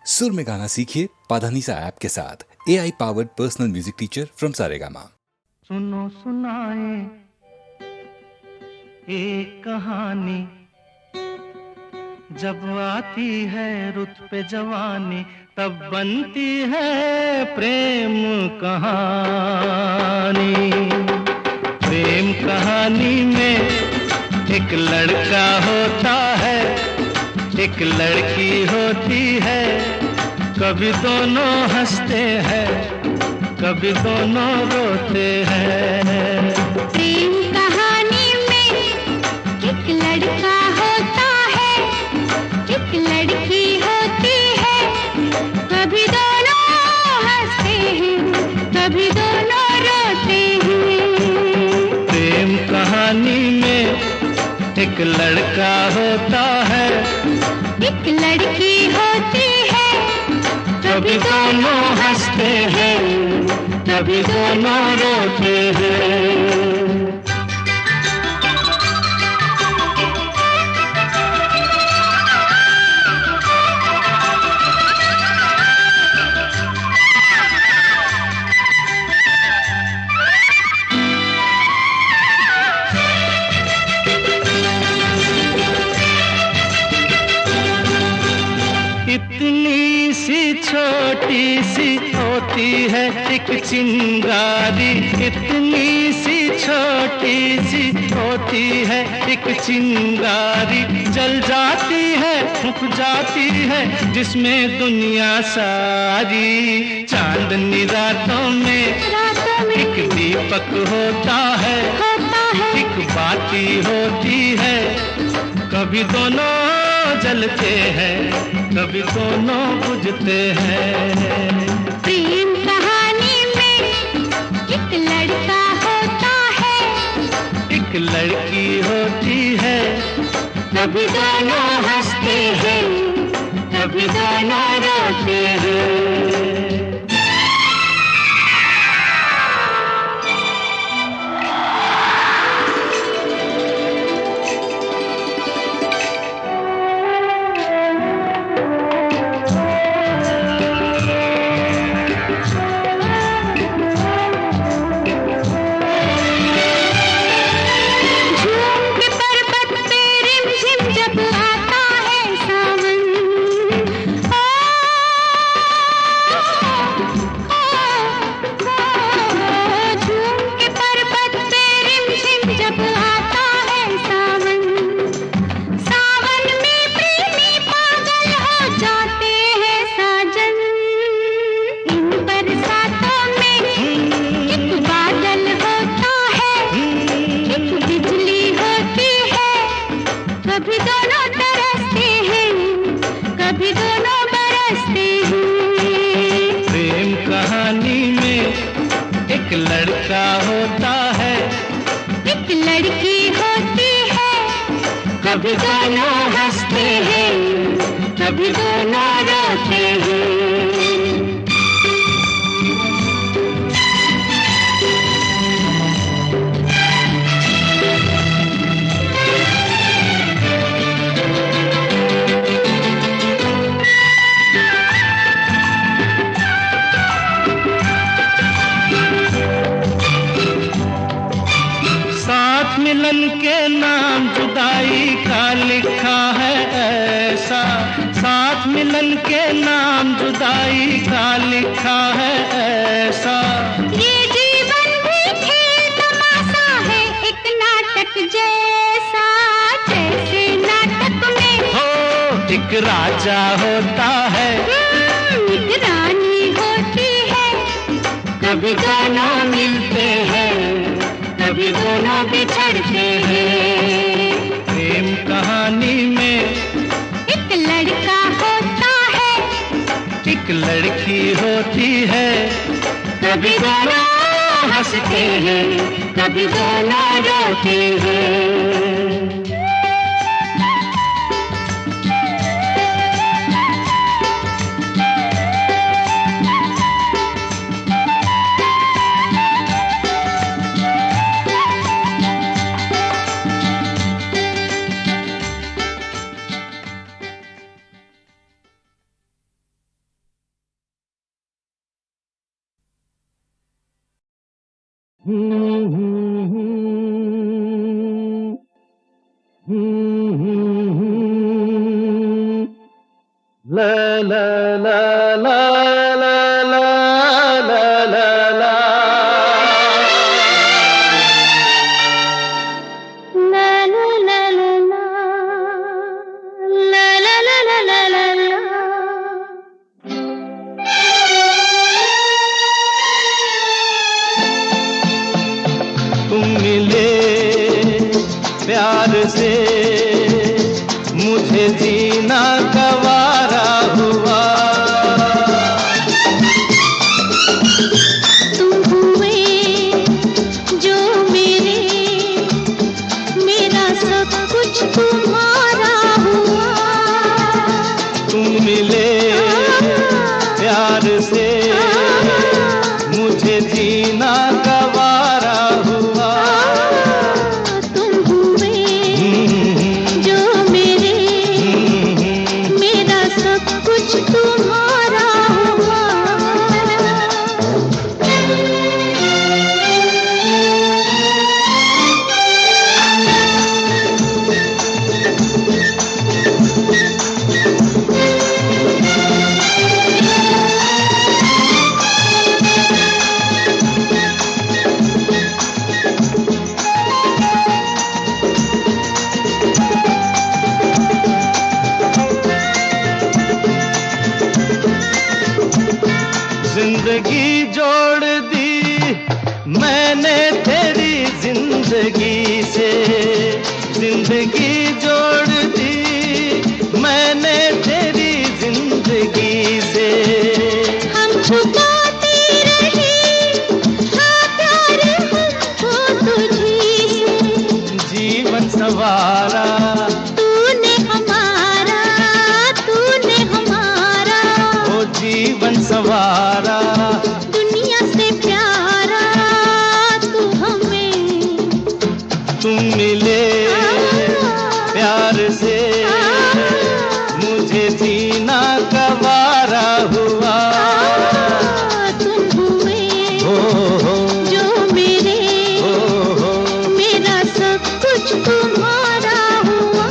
सुर में गाना सीखिए पाधानीसा ऐप के साथ। AI powered personal music teacher from Saregama. सुनो सुनाए एक कहानी, जब आती है रुत पे जवानी तब बनती है प्रेम कहानी। प्रेम कहानी में एक लड़का होता है, एक लड़की होती है, कभी दोनों हंसते हैं, कभी दोनों रोते हैं। प्रेम कहानी में एक लड़का होता है, एक लड़की होती है, कभी दोनों हंसते हैं, कभी दोनों रोते हैं। प्रेम कहानी में एक लड़का होता है, एक लड़की होती है, कभी दोनों हंसते हैं, कभी दोनों रोते हैं। इतनी सी छोटी सी होती है एक चिंगारी, इतनी सी छोटी सी होती है एक चिंगारी, जल जाती है फूंक जाती है जिसमें दुनिया सारी। चांदनी रातों में एक दीपक होता है, एक बाती होती है, कभी दोनों जलते हैं, कभी दोनों बुझते हैं। प्रेम कहानी में एक लड़का होता है, एक लड़की होती है, कभी दोनों हंसते हैं, कभी दोनों रोते हैं। कभी दोनों तरसते हैं, कभी दोनों बरसते हैं। प्रेम कहानी में एक लड़का होता है, एक लड़की होती है, कभी दोनों हंसते हैं, कभी दोनों रोते हैं। मिलन के नाम जुदाई का लिखा है ऐसा, साथ मिलन के नाम जुदाई का लिखा है ऐसा। ये जीवन भी खेल तमाशा है एक नाटक जैसा, जैसे नाटक में हो एक राजा होता है, एक रानी होती है, कभी दोनों मिलते हैं, कभी दोनों बिछड़ते हैं। प्रेम कहानी में एक लड़का होता है, एक लड़की होती है, कभी दोनों हंसते हैं, कभी दोनों रोते हैं। ला ला ला ला ला ला ला ला ला ला ला ला ला ला ला ला ला ला ला ला। तुम मिले प्यार से मुझे जीना गवारा हुआ। तुम हुए जो मेरे, मेरा सब कुछ तुम्हारा हुआ। तुम मिले प्यार से मुझे जीना गवारा हुआ। तुम हुए जो मेरे, मेरा सब कुछ तुम्हारा हुआ। जिंदगी जोड़ दी मैंने तेरी जिंदगी से। जिंदगी जोड़ दी मैंने तेरी जिंदगी से। हम छुपाते रहे हाँ प्यार हमको तुझी से। जीवन सवारा तूने हमारा, तूने हमारा। ओ जीवन सवारा। दुनिया से प्यारा तू हमें। तुम मिले प्यार से मुझे जीना गवारा हुआ। तुम हुए हो जो मेरे, हो मेरा सब कुछ तुम्हारा हुआ।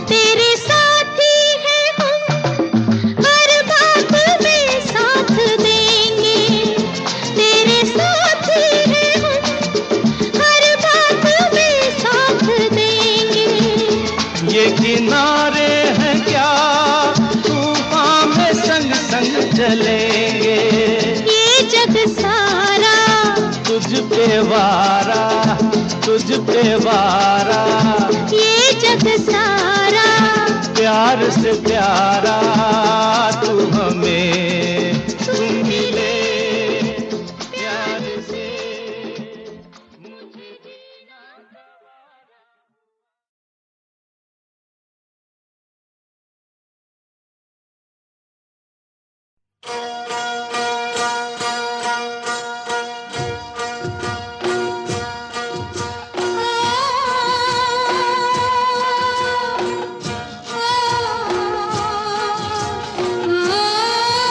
तेरे साथी हैं हम, हर बात में साथ देंगे। तेरे साथी हैं हम, हर बात में साथ देंगे। ये किनारे हैं क्या तूफान में संग संग चलेंगे। ये जग सारा तुझ पे वारा, तुझ पे वारा। ये जग सारा प्यार से प्यारा तू हमें। तुम मिले प्यार से मुझे जीना गवारा। आ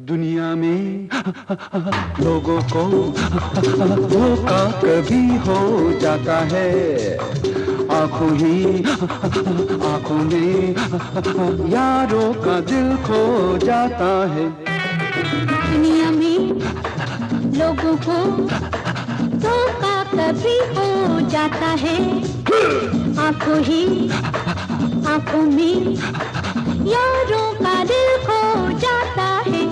दुनिया में लोगों को धोखा कभी हो जाता है, आंखों में यारों का दिल खो जाता है। दुनिया में लोगों को धोखा कभी हो जाता है, आंखों में यारों का दिल खो जाता है।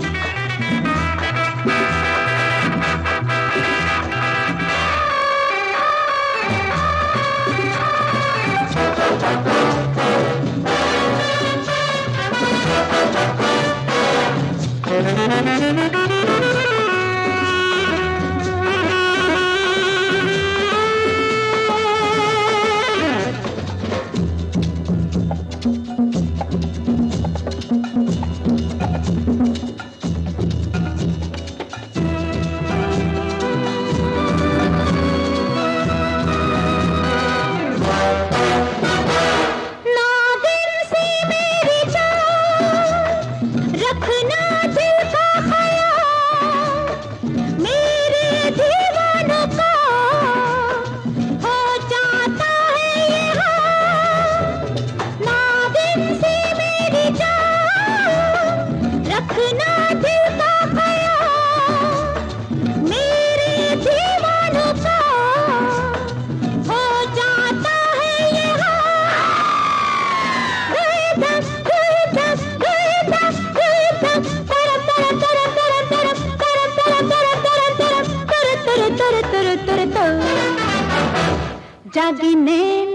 जागी नैन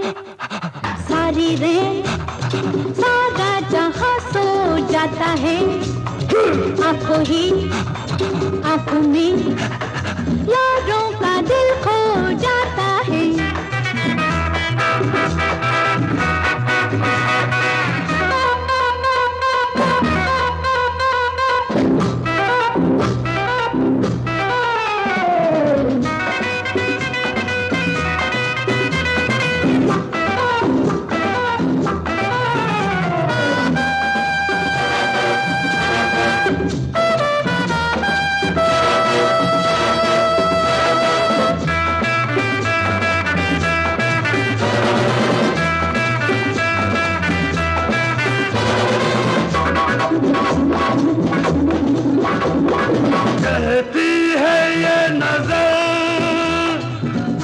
सारी रैन, सारा जहां सो जाता है, आंखों में यारों का दिल खो जाता है। कहती है ये नजर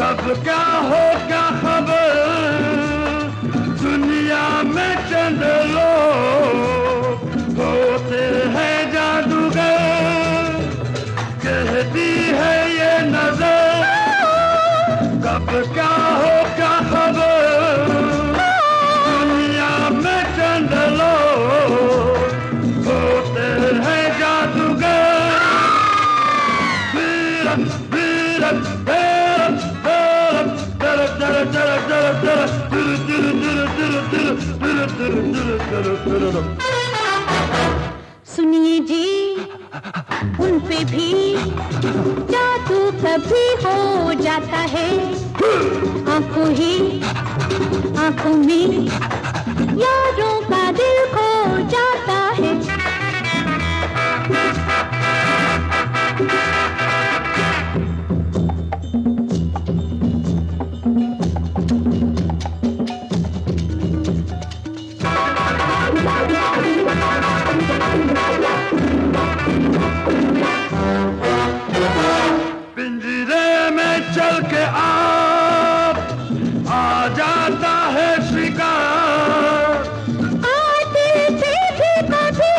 कब क्या हो क्या खबर, दुनिया में चंद लोग होते हैं जादूगर। कहती है ये नजर कब क्या हो क्या खबर, दुनिया में चंद लोग होते हैं जादूगर। सुनिए जी, उन पे भी जादू कभी हो जाता है, आंखों में यारों का दिल खो जाता है। पिंजरे में चल के आ जाता है शिकार, आते थे भी कभी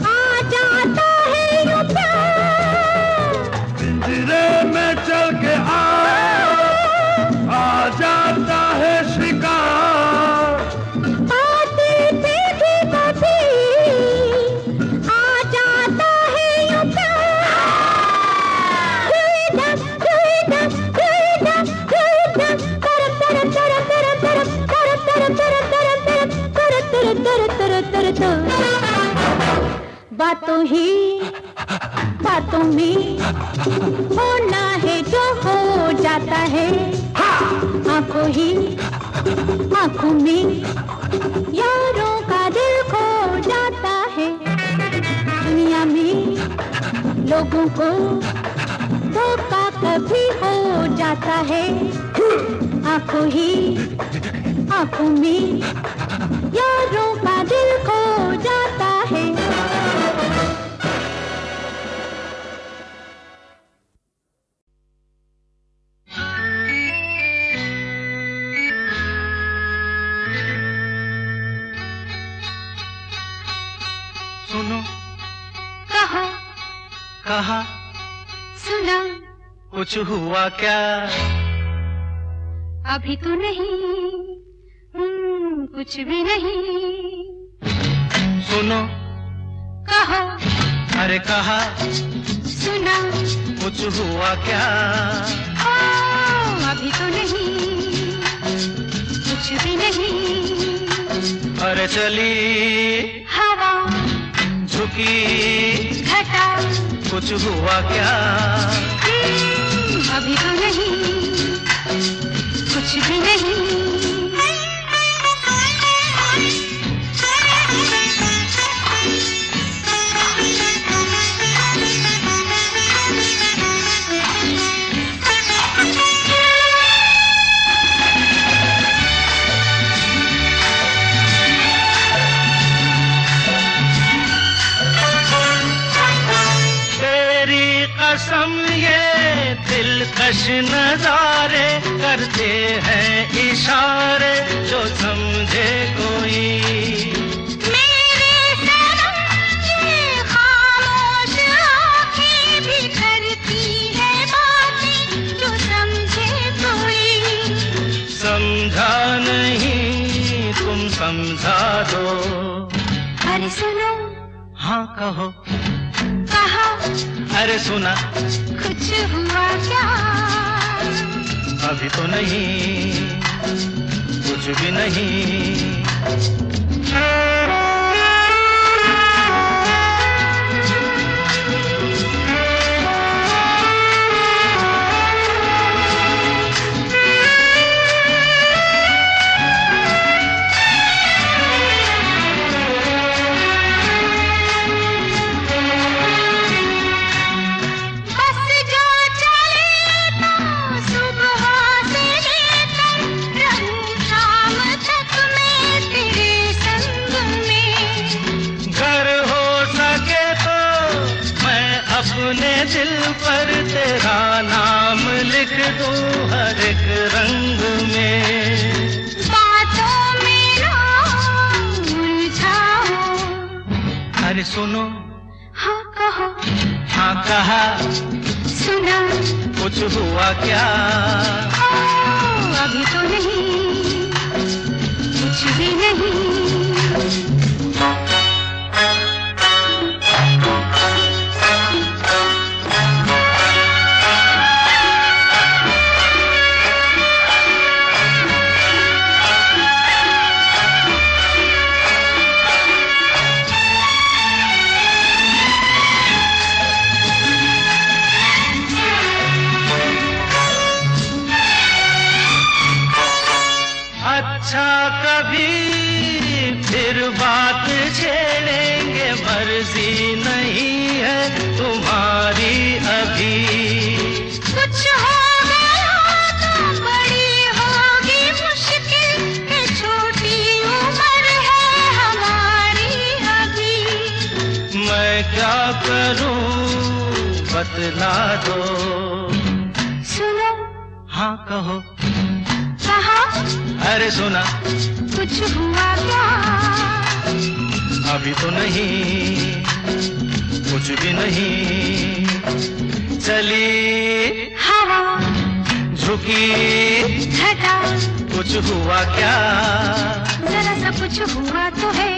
आ जाता है यूं प्यार। पिंजरे में चल के आ जाता है शिकार, आते थे भी कभी आ जाता है यूं बातों में होना है जो हो जाता है, आंखों में यारों का दिल खो जाता है। दुनिया में लोगों को धोखा कभी हो जाता है। आंखों में यारों का दिल खो जाता है। सुनो, कहा, कहा, सुना, कुछ हुआ क्या? अभी तो नहीं, कुछ भी नहीं। सुनो, कहा, अरे कहा, सुना, कुछ हुआ क्या? अभी तो नहीं, कुछ भी नहीं। अरे चली हवा, झुकी घटा, कुछ हुआ क्या? अभी तो नहीं, कुछ भी नहीं। कसम ये दिलकश नजारे करते हैं इशारे जो समझे कोई। मेरे सनम ये खामोश आँखें भी करती है बातें जो समझे कोई। समझा नहीं तुम समझा दो। अरे सुनो, हाँ कहो, कहा, अरे सुना, कुछ हुआ क्या? अभी तो नहीं, कुछ भी नहीं। दिल पर तेरा नाम लिख दूं हर एक रंग में। बातों में ना उलझाओ। अरे सुनो, हाँ कहो, हाँ कहा, सुना, कुछ हुआ क्या? अभी तो नहीं, कुछ भी नहीं। अच्छा कभी फिर बात छेड़ेंगे, मर्जी नहीं है तुम्हारी अभी। कुछ हो गया तो बड़ी होगी मुश्किल, ये छोटी उम्र है हमारी अभी। मैं क्या करूं बतला दो। सुनो, हाँ कहो, कहा, अरे सुना, कुछ हुआ क्या? अभी तो नहीं, कुछ भी नहीं। चली हवा, झुकी घटा, कुछ हुआ क्या? जरा सा कुछ हुआ तो है,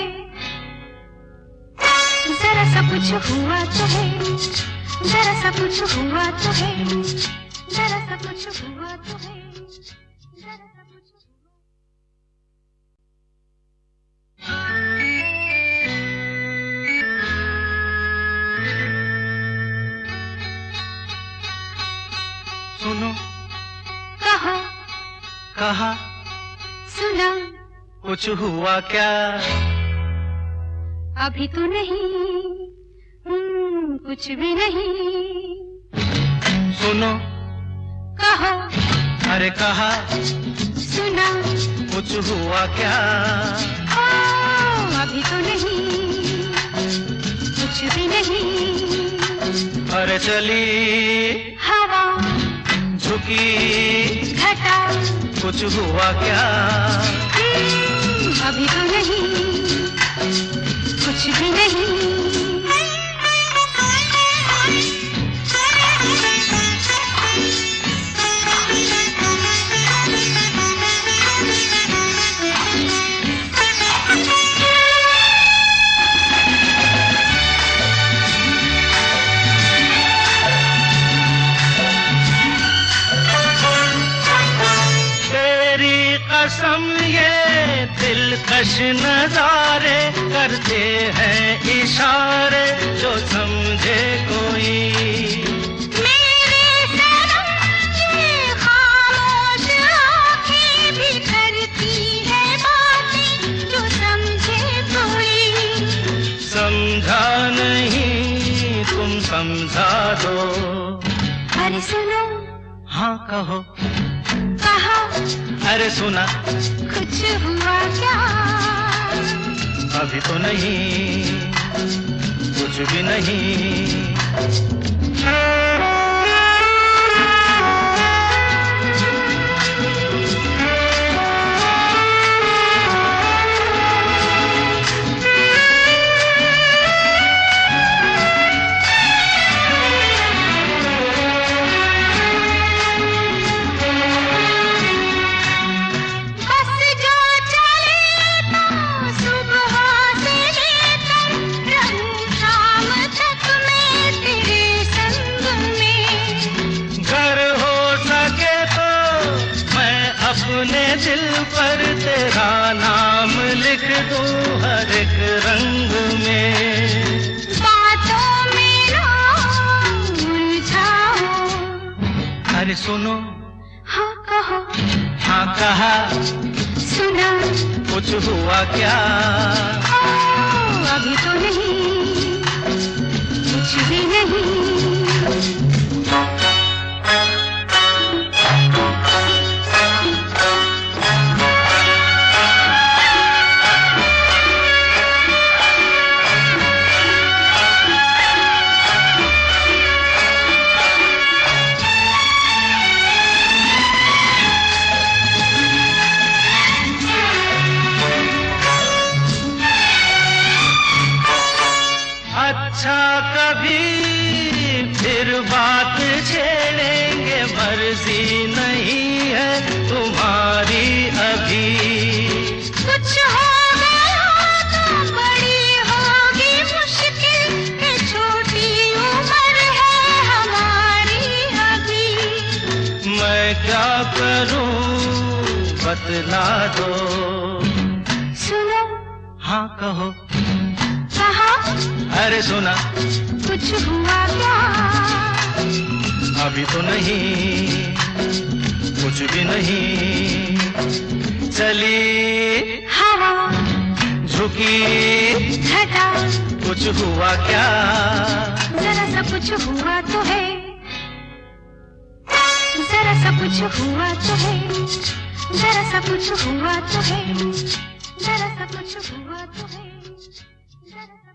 जरा सा कुछ हुआ तो है, जरा सा कुछ हुआ तो है, जरा सा कुछ हुआ तो है, जरा सा कुछ। सुनो, कहा, कहा, सुना कुछ हुआ क्या? अभी तो नहीं, कुछ भी नहीं। सुनो, कहो, अरे कहा, सुना कुछ हुआ क्या? ओ, अभी तो नहीं, कुछ भी नहीं। अरे चली हवा, झुकी घटा, कुछ हुआ क्या? अभी तो नहीं, कुछ भी नहीं। कसम ये दिलकश नजारे करते हैं इशारे जो समझे कोई। मेरे सनम ये खामोश आँखें भी करती है बातें जो समझे कोई। समझा नहीं तुम समझा दो। अरे सुनो, हाँ कहो, कहा, अरे सुना, कुछ हुआ क्या? अभी तो नहीं, कुछ भी नहीं। अपने दिल पर तेरा नाम लिख दूं हर एक रंग में। बातों में ना उलझाओ। अरे सुनो, हाँ कहो, हाँ कहा, सुना, कुछ हुआ क्या? ओ, अभी तो नहीं, कुछ भी नहीं। अच्छा कभी फिर बात छेड़ेंगे, मर्जी नहीं है तुम्हारी अभी। कुछ हो गया तो बड़ी होगी मुश्किल, ये छोटी उम्र है हमारी अभी। मैं क्या करूं बतला दो। सुनो, हाँ कहो, कहा, अरे सुना, कुछ हुआ क्या? अभी तो नहीं, कुछ भी नहीं। चली हवा, झुकी घटा, कुछ हुआ क्या? जरा सा कुछ हुआ तो है, जरा सा कुछ हुआ तो है, जरा सा कुछ हुआ तो है, जरा सा कुछ हुआ तो है, जरा सा